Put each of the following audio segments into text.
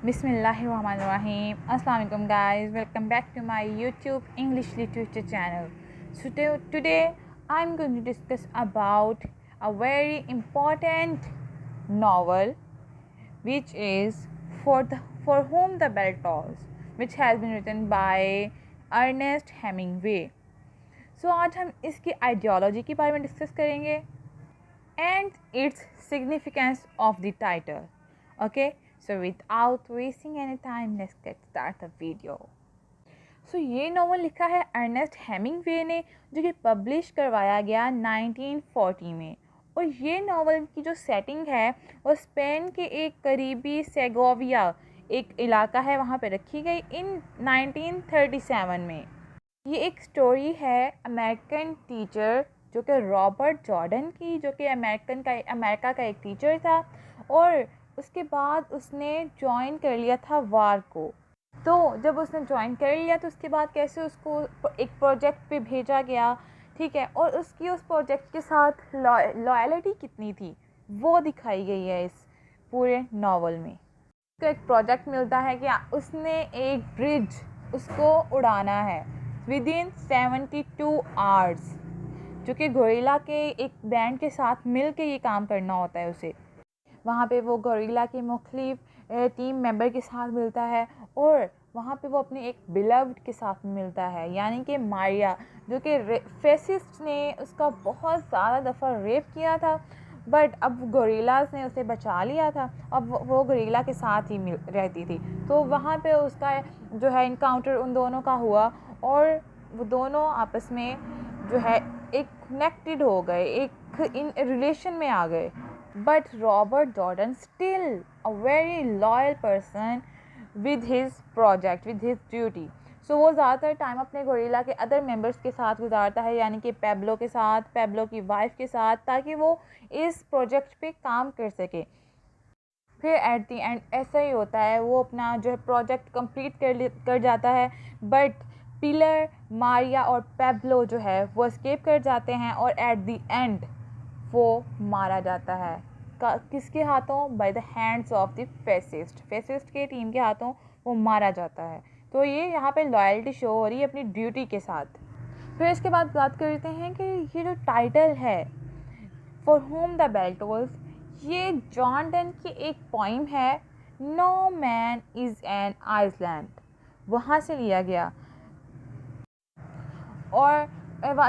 Bismillahirrahmanirrahim. Assalamualaikum guys. Welcome back to my YouTube English literature channel. So today I'm going to discuss about a very important novel which is For Whom the Bell Tolls, which has been written by Ernest Hemingway. So आज हम इसकी ideology के बारे में discuss करेंगे and its significance of the title. Okay, so without wasting any time, let's get start the video. So ये novel लिखा है अर्नेस्ट हेमिंगवे ने, जो कि पब्लिश करवाया गया 1940 में। और ये नॉवल की जो सेटिंग है वो स्पेन के एक करीबी सेगोविया एक इलाका है, वहाँ पे रखी गई इन 1937 में। ये एक स्टोरी है अमेरिकन टीचर जो कि रॉबर्ट जॉर्डन की, जो कि अमेरिका का एक टीचर था और उसके बाद उसने ज्वाइन कर लिया था वार को। तो जब उसने ज्वाइन कर लिया तो उसके बाद कैसे उसको एक प्रोजेक्ट पे भेजा गया, ठीक है, और उसकी उस प्रोजेक्ट के साथ लॉयल्टी कितनी थी वो दिखाई गई है इस पूरे नावल में। उसको एक प्रोजेक्ट मिलता है कि उसने एक ब्रिज उसको उड़ाना है विद इन 72 आवर्स, जो कि गोरिल्ला के एक बैंड के साथ मिल के ये काम करना होता है उसे। वहाँ पे वो गोरिल्ला के मुख्तलिफ टीम मेंबर के साथ मिलता है और वहाँ पे वो अपने एक बिलव्ड के साथ मिलता है, यानी कि मारिया, जो कि फेसिस्ट ने उसका बहुत ज़्यादा दफ़ा रेप किया था, बट अब गोरिल्लास ने उसे बचा लिया था। अब वो गोरिल्ला के साथ ही रहती थी। तो वहाँ पे उसका जो है इनकाउंटर उन दोनों का हुआ और वो दोनों आपस में जो है एक कनेक्टेड हो गए, एक इन रिलेशन में आ गए। But Robert Jordan still a very loyal person with his project, with his duty. So वो ज़्यादातर टाइम अपने गोरिल्ला के अदर मेंबर्स के साथ गुजारता है, यानी कि पेब्लो के साथ, पेब्लो की वाइफ के साथ, ताकि वो इस प्रोजेक्ट पे काम कर सके। फिर एट दी एंड ऐसा ही होता है, वो अपना जो है प्रोजेक्ट कंप्लीट कर जाता है, बट पिलर, मारिया और पेब्लो जो है वो एस्केप कर जाते हैं और एट दी एंड वो मारा जाता है। किसके हाथों? By the hands of the fascist के टीम के हाथों वो मारा जाता है। तो ये यहाँ पे लॉयल्टी शो हो रही है अपनी ड्यूटी के साथ। फिर इसके बाद बात करते हैं कि ये जो टाइटल है for whom the bell tolls, ये जॉन डन की एक पोइम है, no man is an island, वहाँ से लिया गया। और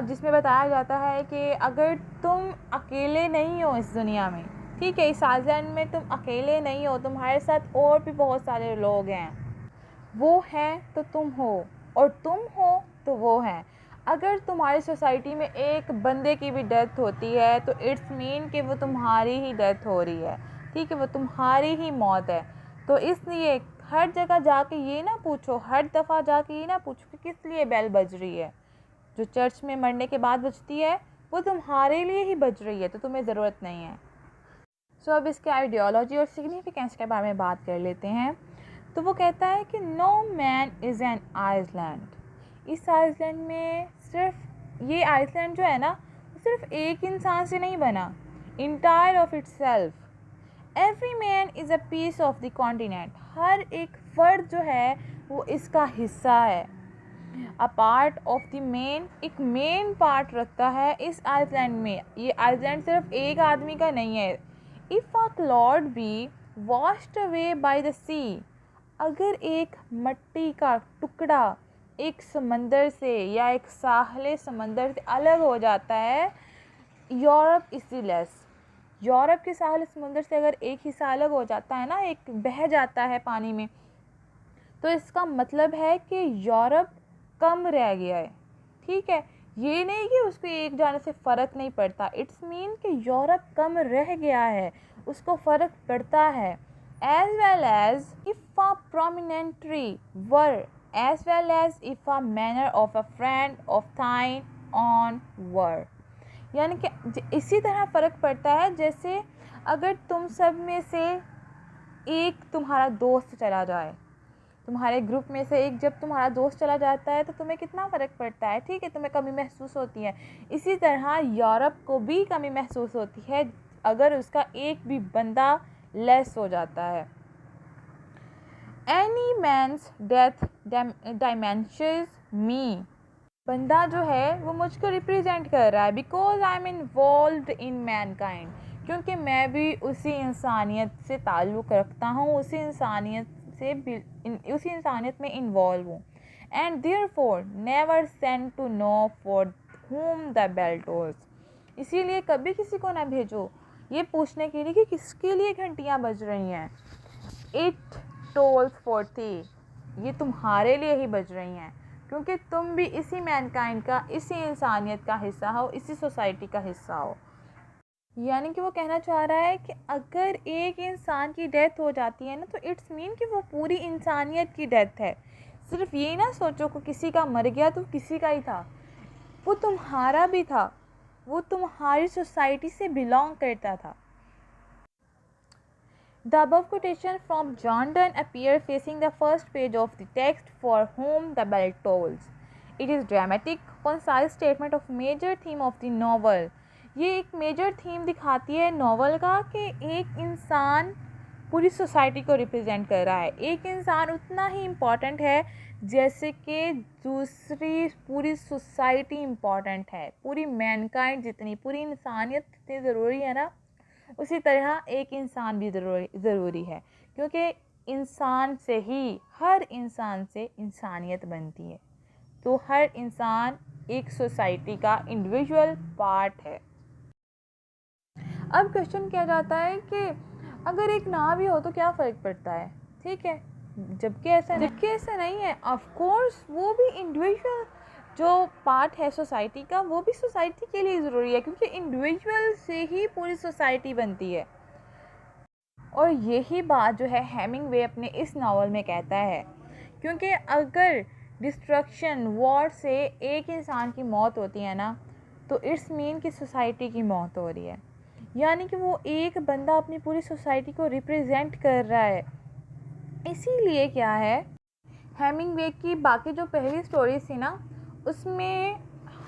जिसमें बताया जाता है कि अगर तुम अकेले नहीं हो इस दुनिया में, ठीक है, इस आइलैंड में तुम अकेले नहीं हो, तुम्हारे साथ और भी बहुत सारे लोग हैं, वो हैं तो तुम हो और तुम हो तो वो हैं। अगर तुम्हारी सोसाइटी में एक बंदे की भी डेथ होती है तो इट्स मीन कि वो तुम्हारी ही डेथ हो रही है, ठीक है, वो तुम्हारी ही मौत है। तो इसलिए हर जगह जाके ये ना पूछो, हर दफ़ा जाके ये ना पूछो कि किस लिए बेल बज रही है। जो चर्च में मरने के बाद बजती है वो तुम्हारे लिए ही बज रही है, तो तुम्हें ज़रूरत नहीं है। सो अब इसके आइडियोलॉजी और सिग्निफिकेंस के बारे में बात कर लेते हैं। तो वो कहता है कि no man is an island. इस आइसलैंड में सिर्फ ये आइसलैंड जो है ना, सिर्फ एक इंसान से नहीं बना, entire of itself. Every man is a piece of the continent. हर एक फ़र्द जो है वो इसका हिस्सा है। A part of the main, एक मेन पार्ट रखता है इस आइसलैंड में। ये आइसलैंड सिर्फ एक आदमी का नहीं है। If a cloud be washed away by the sea, अगर एक मिट्टी का टुकड़ा एक समंदर से या एक साहले समंदर से अलग हो जाता है, यूरोप इज़ लेस, यूरोप के साहले समंदर से अगर एक हिस्सा अलग हो जाता है ना, एक बह जाता है पानी में, तो इसका मतलब है कि यूरोप कम रह गया है, ठीक है। ये नहीं कि उसको एक जाने से फ़र्क नहीं पड़ता, इट्स मीन कि यूरोप कम रह गया है, उसको फ़र्क पड़ता है। As well as if a promontory were, as well as if a manor of a friend of thine own were, यानी कि इसी तरह फ़र्क पड़ता है जैसे अगर तुम सब में से एक तुम्हारा दोस्त चला जाए, तुम्हारे ग्रुप में से एक जब तुम्हारा दोस्त चला जाता है तो तुम्हें कितना फ़र्क पड़ता है, ठीक है, तुम्हें कमी महसूस होती है। इसी तरह यूरोप को भी कमी महसूस होती है अगर उसका एक भी बंदा लेस हो जाता है। एनी मैंस डेथ डायमेंशंस मी। बंदा जो है वो मुझको रिप्रेजेंट कर रहा है, because I am involve in Mankind, क्योंकि मैं भी उसी इंसानियत से ताल्लुक़ रखता हूँ, उसी इंसानियत में इन्वॉल्व हूँ। And therefore never send to know for whom the bell tolls. इसीलिए कभी किसी को ना भेजो ये पूछने के लिए कि किसके लिए घंटियाँ बज रही हैं। इट टोल्स फॉर थी, ये तुम्हारे लिए ही बज रही हैं, क्योंकि तुम भी इसी मैनकाइंड का, इसी इंसानियत का हिस्सा हो, इसी सोसाइटी का हिस्सा हो। यानी कि वो कहना चाह रहा है कि अगर एक इंसान की डेथ हो जाती है ना, तो इट्स मीन कि वो पूरी इंसानियत की डेथ है। सिर्फ ये ना सोचो कि किसी का मर गया तो किसी का ही था, वो तुम्हारा भी था, वो तुम्हारी सोसाइटी से बिलोंग करता था। The above quotation from John Donne appear facing the first page of the text for whom the bell tolls. It is dramatic, concise statement of major theme of the novel. ये एक major theme दिखाती है novel का कि एक इंसान पूरी society को रिप्रेजेंट कर रहा है। एक इंसान उतना ही इम्पॉर्टेंट है जैसे कि दूसरी पूरी सोसाइटी इम्पॉर्टेंट है। पूरी मैनकाइंड जितनी, पूरी इंसानियत जितनी ज़रूरी है ना, उसी तरह एक इंसान भी ज़रूरी है, क्योंकि इंसान से ही, हर इंसान से इंसानियत बनती है। तो हर इंसान एक सोसाइटी का इंडिविजुअल पार्ट है। अब क्वेश्चन किया जाता है कि अगर एक ना भी हो तो क्या फ़र्क पड़ता है, ठीक है, जबकि ऐसा नहीं है। ऑफ कोर्स वो भी इंडिविजुअल जो पार्ट है सोसाइटी का, वो भी सोसाइटी के लिए ज़रूरी है, क्योंकि इंडिविजुअल से ही पूरी सोसाइटी बनती है। और यही बात जो है हेमिंगवे अपने इस नावल में कहता है, क्योंकि अगर डिस्ट्रक्शन, वॉर से एक इंसान की मौत होती है ना, तो इट्स मीन कि सोसाइटी की मौत हो रही है। यानी कि वो एक बंदा अपनी पूरी सोसाइटी को रिप्रेजेंट कर रहा है। इसीलिए क्या है, हेमिंगवे की बाकी जो पहली स्टोरीज थी ना, उसमें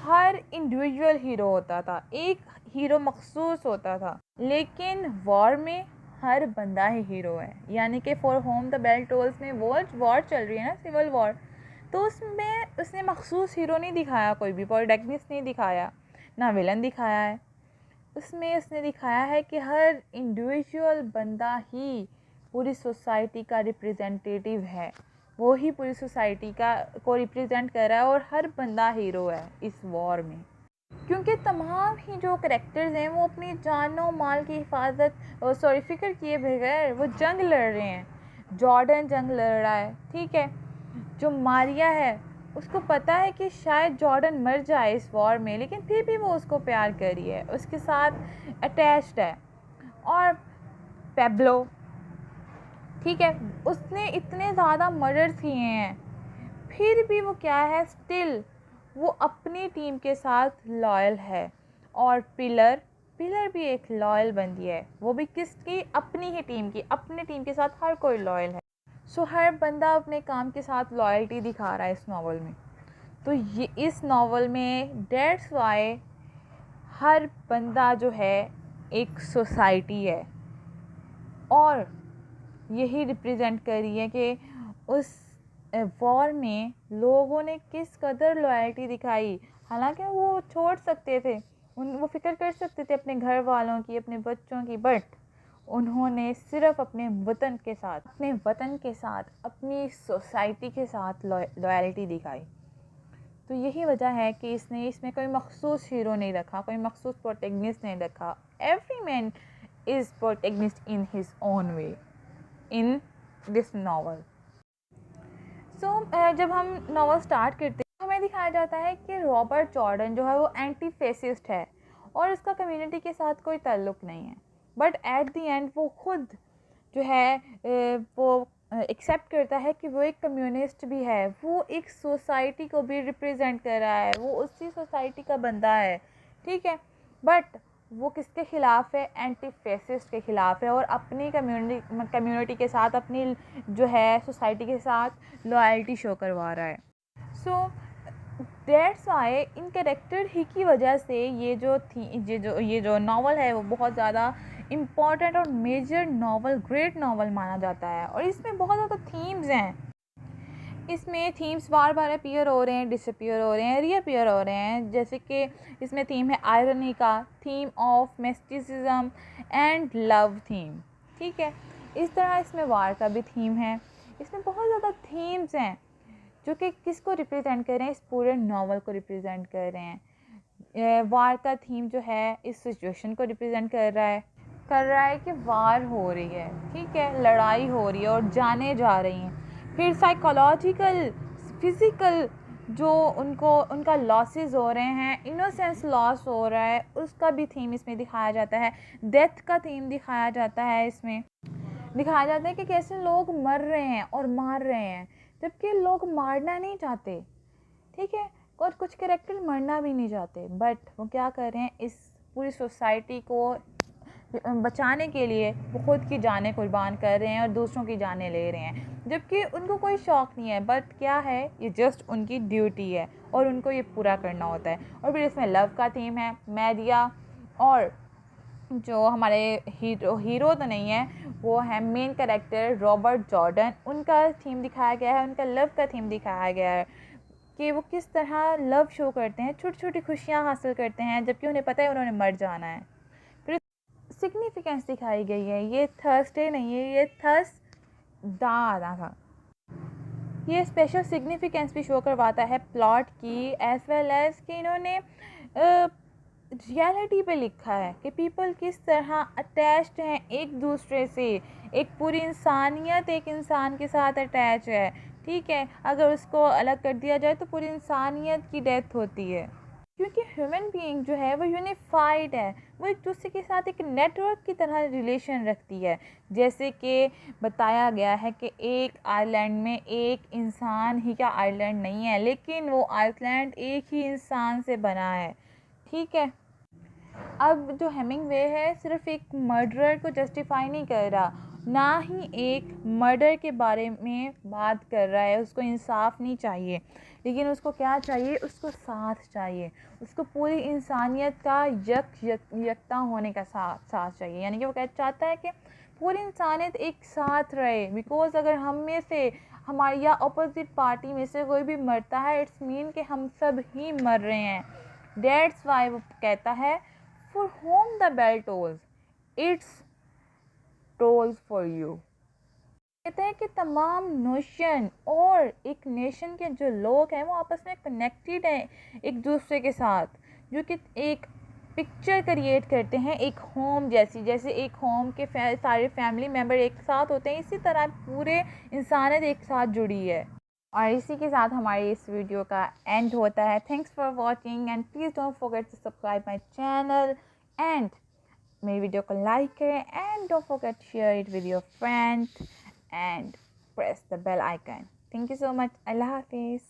हर इंडिविजुअल हीरो होता था, एक हीरो मखसूस होता था, लेकिन वॉर में हर बंदा ही हीरो है। यानी कि for whom the bell tolls में वॉर चल रही है ना, सिविल वॉर, तो उसमें उसने मखसूस हीरो नहीं दिखाया, कोई भी प्रोटैगनिस्ट नहीं दिखाया, ना विलन दिखाया है। उसमें उसने दिखाया है कि हर इंडिविजुअल बंदा ही पूरी सोसाइटी का रिप्रेजेंटेटिव है, वो ही पूरी सोसाइटी को रिप्रेजेंट कर रहा है, और हर बंदा हीरो है इस वॉर में। क्योंकि तमाम ही जो करैक्टर्स हैं वो अपनी जानो माल की हिफाजत फ़िक्र किए बगैर वो जंग लड़ रहे हैं। जॉर्डन जंग लड़ रहा है, ठीक है, जो मारिया है उसको पता है कि शायद जॉर्डन मर जाए इस वॉर में, लेकिन फिर भी वो उसको प्यार कर रही है, उसके साथ अटैच्ड है। और पेब्लो, ठीक है, उसने इतने ज़्यादा मर्डर्स किए हैं, फिर भी वो क्या है, स्टिल वो अपनी टीम के साथ लॉयल है। और पिलर भी एक लॉयल बंदी है, वो भी किसकी, अपनी ही टीम की, अपनी टीम के साथ हर कोई लॉयल है। सो हर बंदा अपने काम के साथ लॉयल्टी दिखा रहा है इस नावल में। तो ये इस नावल में दैट्स वाई हर बंदा जो है एक सोसाइटी है, और यही रिप्रेजेंट कर रही है कि उस वॉर में लोगों ने किस कदर लॉयल्टी दिखाई। हालांकि वो छोड़ सकते थे, वो फिक्र कर सकते थे अपने घर वालों की, अपने बच्चों की, बट उन्होंने सिर्फ अपने वतन के साथ, अपनी सोसाइटी के साथ लॉयल्टी दिखाई। तो यही वजह है कि इसमें कोई मखसूस हीरो नहीं रखा, कोई मखसूस प्रोटैगनिस्ट नहीं रखा। Every man is protagonist in his own way in this novel. जब हम नावल स्टार्ट करते हैं, हमें दिखाया जाता है कि रॉबर्ट जॉर्डन जो है वो एंटी फेसिस्ट है, और उसका कम्युनिटी के साथ कोई ताल्लुक़ नहीं है, बट एट द एंड वो खुद जो है वो एक्सेप्ट करता है कि वो एक कम्युनिस्ट भी है, वो एक सोसाइटी को भी रिप्रेजेंट कर रहा है, वो उसी सोसाइटी का बंदा है, ठीक है, बट वो किसके ख़िलाफ़ है, एंटी फेसिस्ट के ख़िलाफ़ है, और अपनी कम्युनिटी के साथ, अपनी जो है सोसाइटी के साथ लॉयल्टी शो करवा रहा है। So that's why in character ही की वजह से ये जो नावल है वो बहुत ज़्यादा इम्पॉर्टेंट और मेजर नावल, ग्रेट नावल माना जाता है। और इसमें बहुत ज़्यादा थीम्स हैं। इसमें थीम्स बार बार अपीयर हो रहे हैं, डिसअपीयर हो रहे हैं, रीअपीयर हो रहे हैं। जैसे कि इसमें थीम है आयरनी का, theme of mysticism and love theme. ठीक है, इस तरह इसमें वार का भी थीम है। इसमें बहुत ज़्यादा थीम्स हैं जो कि किसको रिप्रेजेंट कर रहे हैं, इस पूरे नावल को रिप्रेजेंट कर रहे हैं। वार का थीम जो है इस सिचुएशन को रिप्रेजेंट कर रहा है कि वार हो रही है, ठीक है, लड़ाई हो रही है और जाने जा रही हैं। फिर साइकोलॉजिकल, फिज़िकल जो उनका लॉसेस हो रहे हैं, इनोसेंस लॉस हो रहा है, उसका भी थीम इसमें दिखाया जाता है। डेथ का थीम दिखाया जाता है। इसमें दिखाया जाता है कि कैसे लोग मर रहे हैं और मार रहे हैं, जबकि लोग मारना नहीं चाहते, ठीक है, और कुछ कैरेक्टर मरना भी नहीं चाहते, बट वो क्या कर रहे हैं, इस पूरी सोसाइटी को बचाने के लिए वो खुद की जानें कुर्बान कर रहे हैं और दूसरों की जानें ले रहे हैं, जबकि उनको कोई शौक़ नहीं है, बट क्या है, ये जस्ट उनकी ड्यूटी है और उनको ये पूरा करना होता है। और फिर इसमें लव का थीम है। मेडिया और जो हमारे हीरो तो नहीं है, वो है मेन कैरेक्टर रॉबर्ट जॉर्डन, उनका थीम दिखाया गया है, उनका लव का थीम दिखाया गया है कि वो किस तरह लव शो करते हैं, छोटी छोटी खुशियाँ हासिल करते हैं, जबकि उन्हें पता है उन्होंने मर जाना है। फिर सिग्निफिकेंस दिखाई गई है, ये थर्सडे नहीं है, ये थर्सडे आना था। ये स्पेशल सिग्निफिकेंस भी शो करवाता है प्लॉट की, एज वेल एज कि इन्होंने रियलिटी पे लिखा है कि पीपल किस तरह अटैच्ड हैं एक दूसरे से। एक पूरी इंसानियत एक इंसान के साथ अटैच है, ठीक है, अगर उसको अलग कर दिया जाए तो पूरी इंसानियत की डेथ होती है, क्योंकि ह्यूमन बीइंग जो है वो यूनिफाइड है, वो एक दूसरे के साथ एक नेटवर्क की तरह रिलेशन रखती है। जैसे कि बताया गया है कि एक आइलैंड में एक इंसान ही का आइलैंड नहीं है, लेकिन वो आइलैंड एक ही इंसान से बना है, ठीक है। अब जो हेमिंगवे है सिर्फ एक मर्डरर को जस्टिफाई नहीं कर रहा, ना ही एक मर्डर के बारे में बात कर रहा है। उसको इंसाफ नहीं चाहिए, लेकिन उसको क्या चाहिए, उसको साथ चाहिए, उसको पूरी इंसानियत का यकता होने का साथ चाहिए। यानी कि वो चाहता है कि पूरी इंसानियत एक साथ रहे, बिकॉज अगर हम में से हमारी या अपोजिट पार्टी में से कोई भी मरता है, इट्स मीन कि हम सब ही मर रहे हैं। डेट्स वाई वो कहता है, for whom the bell tolls, it's tolls for you। कहते हैं कि तमाम नेशन और एक नेशन के जो लोग हैं वो आपस में कनेक्टेड हैं एक दूसरे के साथ, जो कि एक पिक्चर क्रिएट करते हैं एक होम जैसी। जैसे एक होम के सारे फैमिली मेम्बर एक साथ होते हैं, इसी तरह पूरे इंसानियत एक साथ जुड़ी है। और इसी के साथ हमारी इस वीडियो का एंड होता है। Thanks for watching and please don't forget to subscribe my channel and मेरी वीडियो को लाइक करें and don't forget share it with your friends and press the bell icon. Thank you so much. अल्लाह हाफिज़।